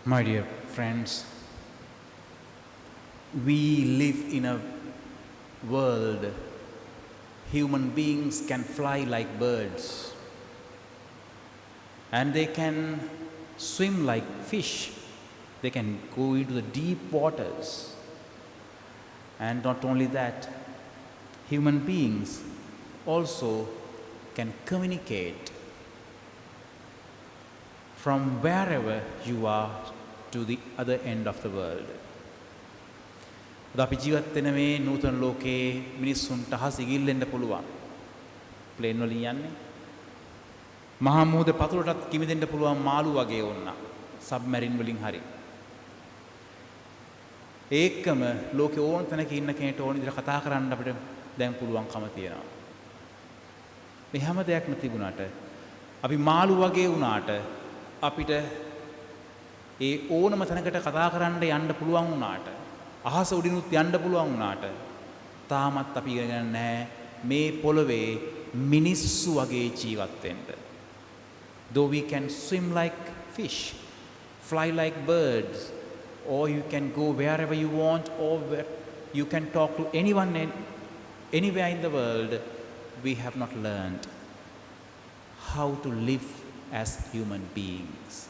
My dear friends, we live in a world human beings can fly like birds and they can swim like fish. They can go into the deep waters. And not only that, human beings also can communicate from wherever you are to the other end of the world. අපි ජීවත් වෙන මේ නූතන ලෝකයේ මිනිස්සුන්ට අහස ඉගිල්ලෙන්න පුළුවන්. Plane වලින් යන්නේ. මහා මුහුද පතුලටත් කිමිදෙන්න පුළුවන් මාළු වගේ වුණා. සබ්මැරින් වලින් හරි. ඒකම ලෝකේ ඕන තැනක ඉන්න කෙනෙක්ට ඕන විදිහට කතා කරන්න අපිට දැන් පුළුවන්කම තියෙනවා. මේ හැම දෙයක්ම තිබුණාට අපි මාළු වගේ වුණාට අපිට ඒ ඕනම තැනකට කතා කරන්න යන්න පුළුවන් වුණාට අහස උඩිනුත් යන්න පුළුවන් වුණාට තාමත් අපි ඉගෙන නැහැ මේ පොළවේ මිනිස්සු වගේ ජීවත් වෙන්න. Though we can swim like fish, fly like birds, or you can go wherever you want, or you can talk to anyone anywhere in the world, we have not learned how to live as human beings.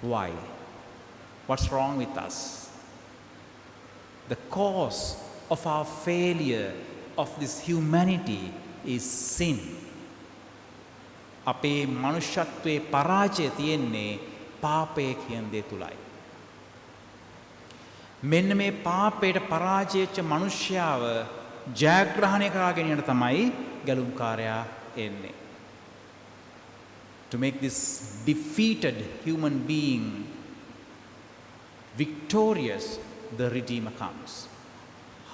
Why? What's wrong with us? The cause of our failure of this humanity is sin. අපේ මනුෂ්‍යත්වයේ පරාජය තියෙන්නේ පාපය කියන දේ තුලයි. මෙන්න මේ පාපයට පරාජයච්ච මනුෂ්‍යයාව ජයග්‍රහණය කරගෙන යන තමයි ගැලුම්කාරයා එන්නේ. To make this defeated human being victorious, the Redeemer comes.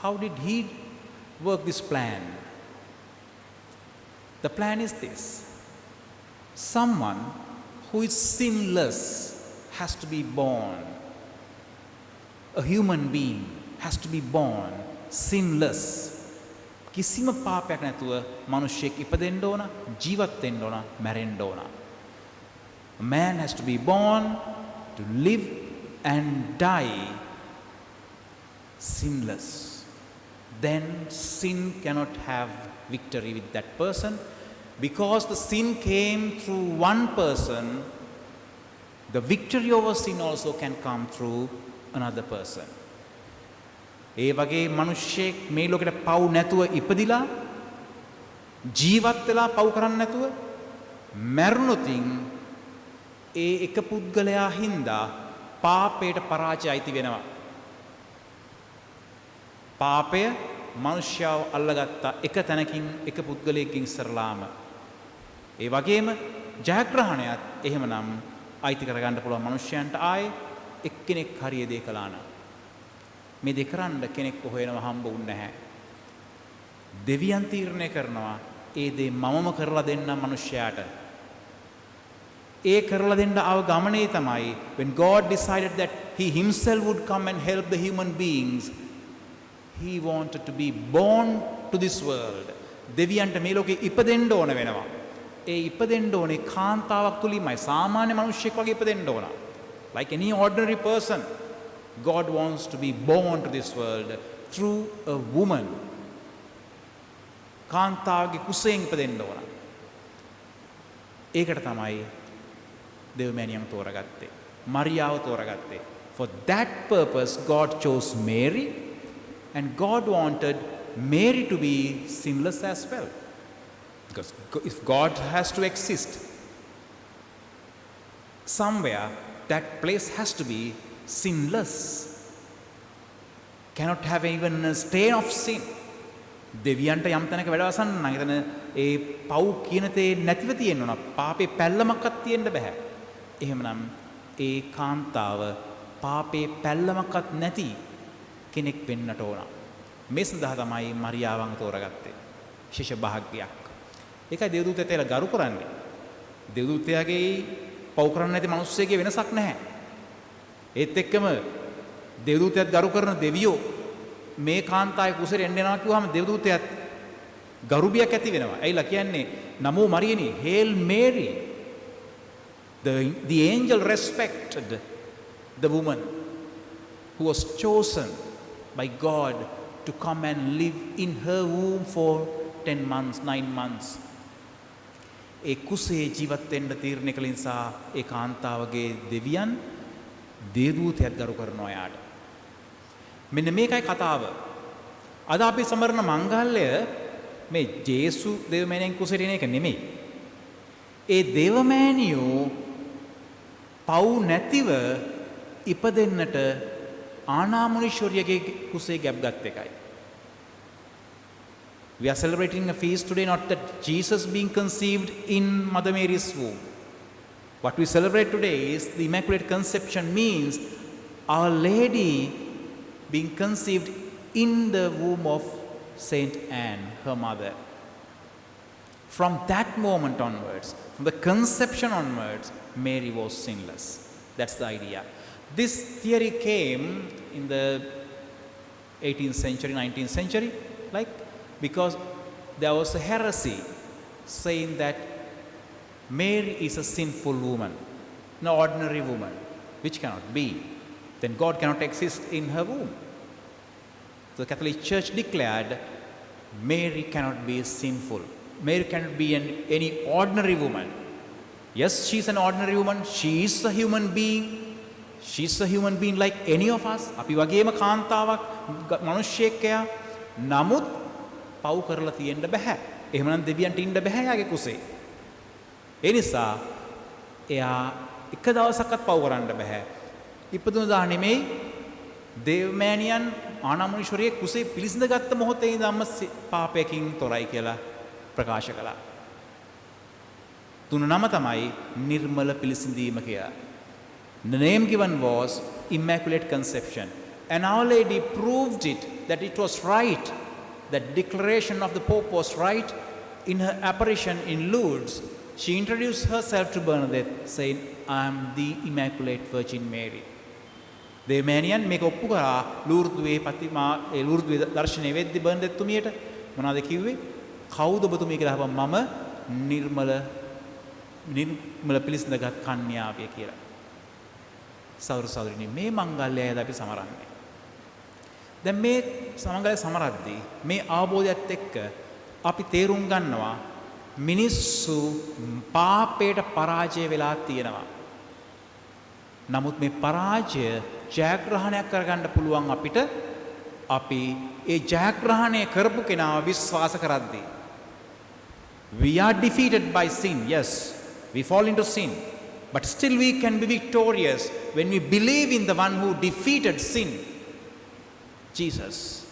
How did he work this plan? The plan is this. Someone who is sinless has to be born. A human being has to be born sinless. කිසිම පාපයක් නැතුව මිනිහෙක් ඉපදෙන්න ඕන, ජීවත් වෙන්න ඕන, මැරෙන්න ඕන. A man has to be born to live and die sinless. Then sin cannot have victory with that person. Because the sin came through one person, the victory over sin also can come through another person. ඒ වගේ මිනිහෙක් මේ ලෝකෙට පව් නැතුව ඉපදිලා ජීවත් වෙලා පව් කරන්නේ නැතුව මැරුණොතින් ඒ එක පුද්ගලයා හින්දා පාපයට පරාජය අයිති වෙනවා. පාපය මනුෂ්‍යව අල්ලගත්ත එක තැනකින් එක පුද්ගලයෙක්ගෙන් ඉස්සරලාම. ඒ වගේම ජයග්‍රහණයත් එහෙමනම් අයිති කරගන්න පුළුවන් මනුෂ්‍යයන්ට ආයේ එක්කෙනෙක් හරිය දේ කළා නම්. මේ දෙක කරන්න කෙනෙක් හොයනව හම්බ වුන්නේ නැහැ. දෙවියන් තීරණය කරනවා ඒ දේ මමම කරලා දෙන්න මනුෂ්‍යයාට. ඒ කරලා දෙන්න ආව ගමනේ තමයි when God decided that he himself would come and help the human beings, he wanted to be born to this world. දෙවියන්ට මේ ලෝකේ ඉපදෙන්න ඕන වෙනවා. ඒ ඉපදෙන්න ඕනේ කාන්තාවක් තුලින්මයි. සාමාන්‍ය මිනිහෙක් වගේ ඉපදෙන්න ඕන. Like any ordinary person, God wants to be born to this world through a woman. කාන්තාවගේ කුසයෙන් ඉපදෙන්න ඕන. ඒකට තමයි දෙව්මෑණියන් තෝරගත්තේ. මරියාව තෝරගත්තේ. For that purpose God chose Mary, and God wanted Mary to be sinless as well. Because if God has to exist somewhere, that place has to be sinless. Cannot have even a stain of sin. දෙවියන්ට යම් තැනක වැඩවසන්න නම් එතන ඒ පව් කියන තේ නැතිව තියෙන්න ඕන. පාපේ පැල්ලමක්වත් තියෙන්න බෑ. එහෙමනම් ඒ කාන්තාව පාපේ පැල්ලමක්වත් නැති කෙනෙක් වෙන්නට ඕන. මේ සඳහා තමයි මරියාවන් තෝරගත්තේ. විශේෂ භාග්‍යයක්. ඒකයි දේවදූතයාට එලා ගරු කරන්නේ. දේවදූතයාගේ පව් කරන්නේ නැති මිනිස්සෙගේ වෙනසක් නැහැ. ඒත් එක්කම දේවදූතයාත් ගරු කරන දෙවියෝ මේ කාන්තාවේ කුසෙට එන්න යනවා කිව්වහම දේවදූතයාත් ගරුබියක් ඇති වෙනවා. ඇයිලා කියන්නේ නමෝ මරියනි, හේල් Mary, The angel respected the woman who was chosen by God to come and live in her womb for 10 months, 9 months. ඒ කුසේ ජීවත් වෙන්න තීරණය කළ නිසා ඒ කාන්තාවගේ දෙවියන් දේවදූතයත් ගරු කරනවා යාට. මෙන්න මේකයි කතාව. අද අපි සමරන මංගල්‍ය මේ ජේසු දේවමෑණියන් කුසට එන එක නෙමෙයි. ඒ දේවමෑණියෝ පව් නැතිව ඉපදෙන්නට ආනාමුනිශ්වරියගේ කුසේ ගැබ්ගත් එකයි. We are celebrating a feast today, not that Jesus being conceived in Mother Mary's womb. What we celebrate today is the Immaculate Conception, means Our Lady being conceived in the womb of Saint Anne, her mother. From that moment onwards, from the conception onwards, Mary was sinless. That's the idea. This theory came in the 18th century, 19th century, because there was a heresy saying that Mary is a sinful woman, no ordinary woman, which cannot be. Then God cannot exist in her womb. The Catholic Church declared Mary cannot be sinful. Mary cannot be any ordinary woman. Yes, she is an ordinary woman. She is a human being. She is a human being like any of us. අපි වගේම කාන්තාවක් මිනිස්සෙක්කයා. නමුත් පව් කරලා තියෙන්න බෑ. එහෙමනම් දෙවියන්ට ඉන්න බෑ යාගේ කුසේ. ඒ නිසා එයා එක දවසක්වත් පව් කරන්න බෑ. ඉපදුන දා නෙමෙයි දේවමෑණියන් ආනාමුනිශ්වරියේ කුසේ පිළිසිඳගත්ත මොහොතේ ඉඳන්ම පාපයකින් තොරයි කියලා ප්‍රකාශ කළා. තුන නම තමයි නිර්මල පිළිසිඳීම කියලා. The name given was Immaculate Conception. And Our Lady proved it, that it was right. That declaration of the Pope was right. In her apparition in Lourdes, she introduced herself to Bernadette, saying, I am the Immaculate Virgin Mary. දේවමෑණියන් මේක ඔප්පු කරා ලූර්දුවේ ප්‍රතිමා ඒ ලූර්දුවේ දර්ශනය වෙද්දී බර්නඩෙත් තුමියට මොනවද කිව්වේ? කවුද ඔබතුමිය කියලා අහපම් මම නිර්මල පිළිසිඳගත් කන්‍යාවිය කියලා. සෞරසෞරිනි මේ මංගල්‍යයද අපි සමරන්නේ. දැන් මේ මංගල්‍ය සමරද්දී මේ අවබෝධයත් එක්ක අපි තේරුම් ගන්නවා මිනිස්සු පාපයට පරාජය වෙලා තියෙනවා. නමුත් මේ පරාජය ජයග්‍රහණයක් කරගන්න පුළුවන් අපිට අපි ඒ ජයග්‍රහණය කරපු කෙනාව විශ්වාස කරද්දී. We are defeated by sin, yes. We fall into sin. But still we can be victorious when we believe in the one who defeated sin, Jesus.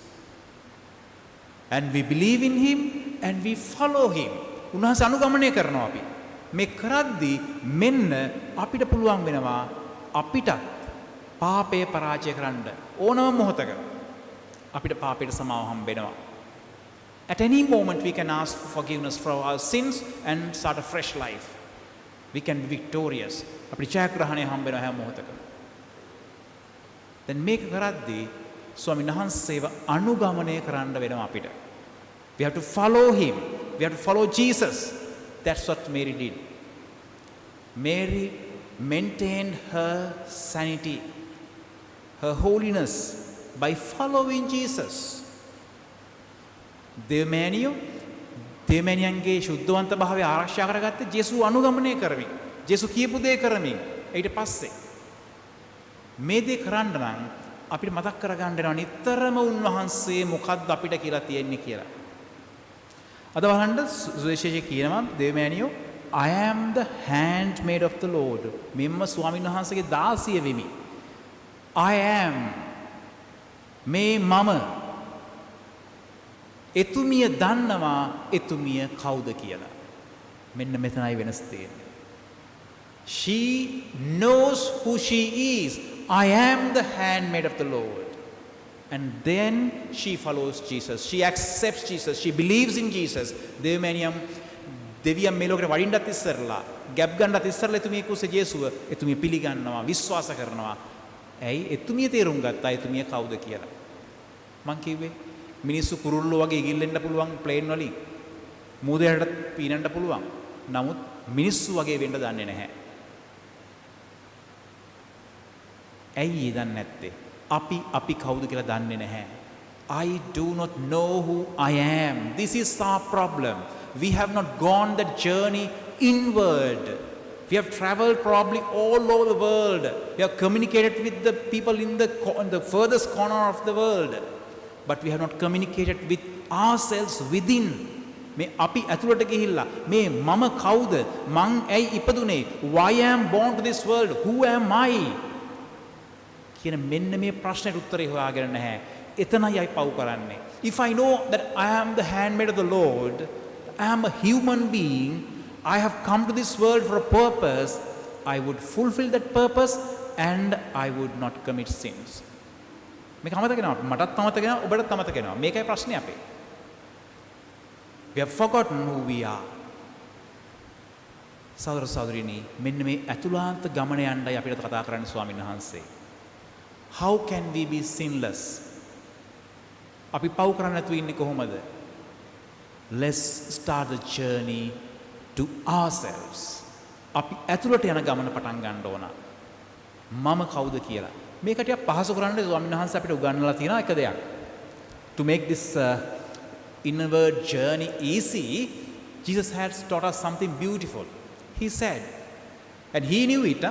And we believe in him and we follow him. උන්වහන්සේ අනුගමනය කරනවා අපි. මේ කරද්දී මෙන්න අපිට පුළුවන් වෙනවා අපිට පාපය පරාජය කරන්න ඕනම මොහොතක අපිට පාපයට සමාව හම්බෙනවා. At any moment we can ask for forgiveness for our sins and start a fresh life. We can be victorious. අපිට ජයග්‍රහණය හම්බෙනවා හැම මොහොතකම. දැන් මේක කරද්දී ස්වාමීන් වහන්සේව අනුගමනය කරන්න වෙනවා අපිට. We have to follow him. We have to follow Jesus. That's what Mary did. Mary maintained her sanity, her holiness by following Jesus. දේවමෑණියන්ගේ ශුද්ධවන්ත භාවය ආරක්ෂා කරගත්තේ ජේසු අනුගමනය කරමින්. ජේසු කියපු දේ කරමින්. ඊට පස්සේ මේ දේ කරන්න නම් අපිට මතක් කරගන්න වෙනවා නිතරම උන්වහන්සේ මොකක්ද අපිට කියලා තියෙන්නේ කියලා. අද බලන්න සුවිශේෂී කියනවා දේවමෑණියෝ I am the handmaid of the Lord. මෙම්ම ස්වාමීන් වහන්සේගේ දාසිය වෙමි. I am මේ මම එතුමිය දන්නවා එතුමිය කවුද කියලා. මෙන්න මෙතනයි වෙනස තියෙන්නේ. She knows who she is. I am the handmaid of the Lord. And then she follows Jesus. She accepts Jesus. She believes in Jesus. දෙවියන් මේ ලෝකෙට වඩින්නත් ඉස්සරලා, ගැප් ගන්නත් ඉස්සරලා එතුමිය කුසේ ජේසුව එතුමිය පිළිගන්නවා, විශ්වාස කරනවා. ඇයි? එතුමිය තේරුම් ගත්තා එතුමිය කවුද කියලා. මං කිව්වේ මිනිස්සු කුරුල්ලෝ වගේ ඉගිල්ලෙන්න පුළුවන් ප්ලේන් වලින්. මූදයට පීනන්න පුළුවන්. නමුත් මිනිස්සු වගේ වෙන්න දන්නේ නැහැ. ඇයි ඒ දන්නේ නැත්තේ? අපි කවුද කියලා දන්නේ නැහැ. I do not know who I am. This is our problem. We have not gone that journey inward. We have traveled probably all over the world. We have communicated with the people in the furthest corner of the world. But we have not communicated with ourselves within. මේ අපි ඇතුළට ගිහිල්ලා මේ මම කවුද? මං ඇයි ඉපදුනේ? Why I am born to this world? Who am I? කියන මෙන්න මේ ප්‍රශ්නෙට උත්තරේ හොයාගෙන නැහැ. එතනයි අය පව් කරන්නේ. If I know that I am the handmaid of the Lord, I am a human being, I have come to this world for a purpose, I would fulfill that purpose and I would not commit sins. මේක අමතක වෙනවා. මටත් අමතක වෙනවා, ඔබටත් අමතක වෙනවා. මේකයි ප්‍රශ්නේ අපේ. We have forgotten who we are. සහෝදර සහෝදරියනි, මෙන්න මේ අතුලාන්ත ගමන යන්නයි අපිට කතා කරන්නේ ස්වාමීන් වහන්සේ. How can we be sinless? අපි පව් කරන්නේ නැතුව ඉන්නේ කොහොමද? Let's start the journey to ourselves. අපි ඇතුළට යන ගමන පටන් ගන්න ඕන. මම කවුද කියලා. මේක ටිකක් පහසු කරන්න ස්වාමීන් වහන්සේ අපිට උගන්වලා තියෙන එක දෙයක්. To make this inward journey easy, Jesus has taught us something beautiful. He said, and he knew it,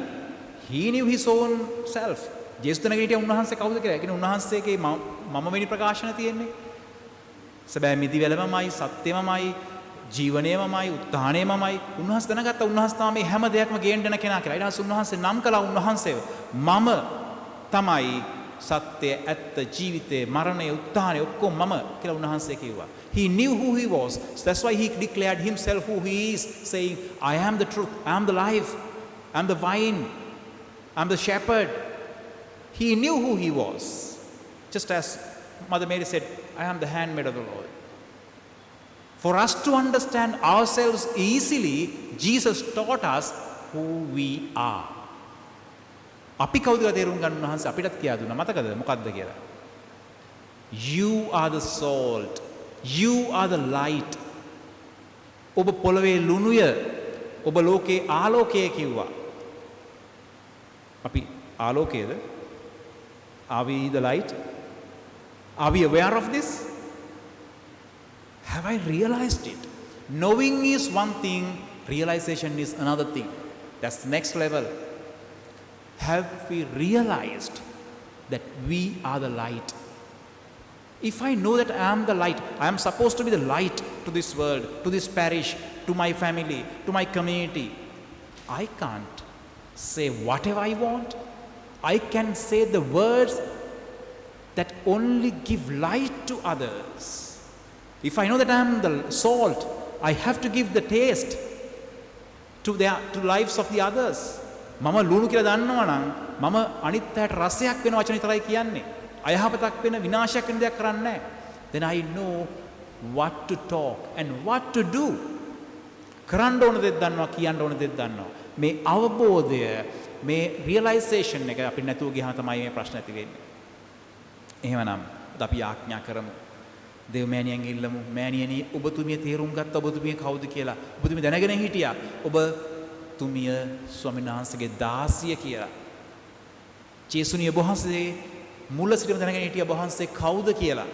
he knew his own self. ජේසුස් තැනක හිටිය උන්වහන්සේ කවුද කියලා. ඒ කියන්නේ උන්වහන්සේගේ මම වෙනි ප්‍රකාශන තියෙන්නේ. සැබෑ මිදි වැලමමයි, සත්‍යමමයි, ජීවනයමමයි, උත්ථානයමමයි. උන්වහන්සේ දැනගත්තා උන්වහන්සේ තමයි මේ හැම දෙයක්ම ගේන්න යන කෙනා කියලා. ඊට පස්සේ උන්වහන්සේ නම් කළා උන්වහන්සේව. මම තමයි සත්‍ය, ඇත්ත, ජීවිතේ, මරණය, උත්ථානය ඔක්කොම මම කියලා උන්වහන්සේ කිව්වා. He knew who he was. So that's why he declared himself who he is, saying, I am the truth, I am the life, I am the vine, I am the shepherd. He knew who he was. Just as Mother Mary said, I am the handmaid of the Lord. For us to understand ourselves easily, Jesus taught us who we are. අපි කවුද කියලා තේරුම් ගන්න උන්වහන්සේ අපිටත් කියා දුන්නා. මතකද මොකක්ද කියලා? You are the salt. You are the light. ඔබ පොළවේ ලුණුය. ඔබ ලෝකේ ආලෝකය කිව්වා. අපි ආලෝකයේද? Are we the light? Are we aware of this? Have I realized it? Knowing is one thing, realization is another thing. That's the next level. Have we realized that we are the light? If I know that I am the light, I am supposed to be the light to this world, to this parish, to my family, to my community. I can't say whatever I want. I can say the words that only give light to others. If I know that I am the salt, I have to give the taste to lives of the others. මම ලුණු කියලා දන්නවා නම් මම අනිත් අයට රසයක් වෙන වචන විතරයි කියන්නේ. අයහපතක් වෙන විනාශයක් වෙන දෙයක් කරන්නේ නැහැ. Then I know what to talk and what to do. කරන්න ඕන දෙයක් දන්නවා, කියන්න ඕන දෙයක් දන්නවා. මේ අවබෝධය, මේ realization එක අපි නැතුව ගියාම තමයි මේ ප්‍රශ්න ඇති වෙන්නේ. එහෙමනම් අපි ආඥා කරමු. දේව මෑණියන් ඉල්ලමු. මෑණියනි ඔබතුමිය තේරුම් ගත්ත ඔබතුමිය කවුද කියලා. ඔබතුමිය දැනගෙන හිටියා. ඔබතුමිය ස්වාමීන් වහන්සේගේ දාසිය කියලා. ජේසුණිය වහන්සේ මුල සිටම දැනගෙන හිටියා වහන්සේ කවුද කියලා.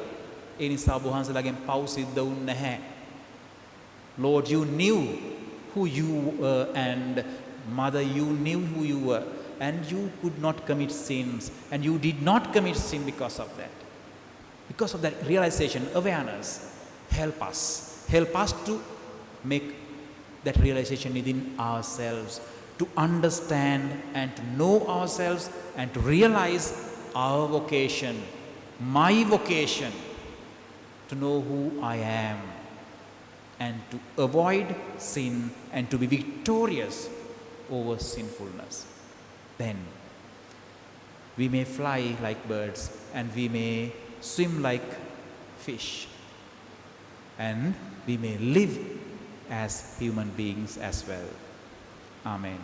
ඒ නිසා වහන්සේලාගෙන් පව් සිද්ධ වුන්නේ නැහැ. Lord, you knew who you were, and Mother, you knew who you were, and you could not commit sins, and you did not commit sin because of that. Because of that realization, awareness, help us to make that realization within ourselves, to understand and to know ourselves and to realize our vocation, my vocation, to know who I am and to avoid sin and to be victorious over sinfulness. Then we may fly like birds and we may swim like fish and we may live as human beings as well. Amen.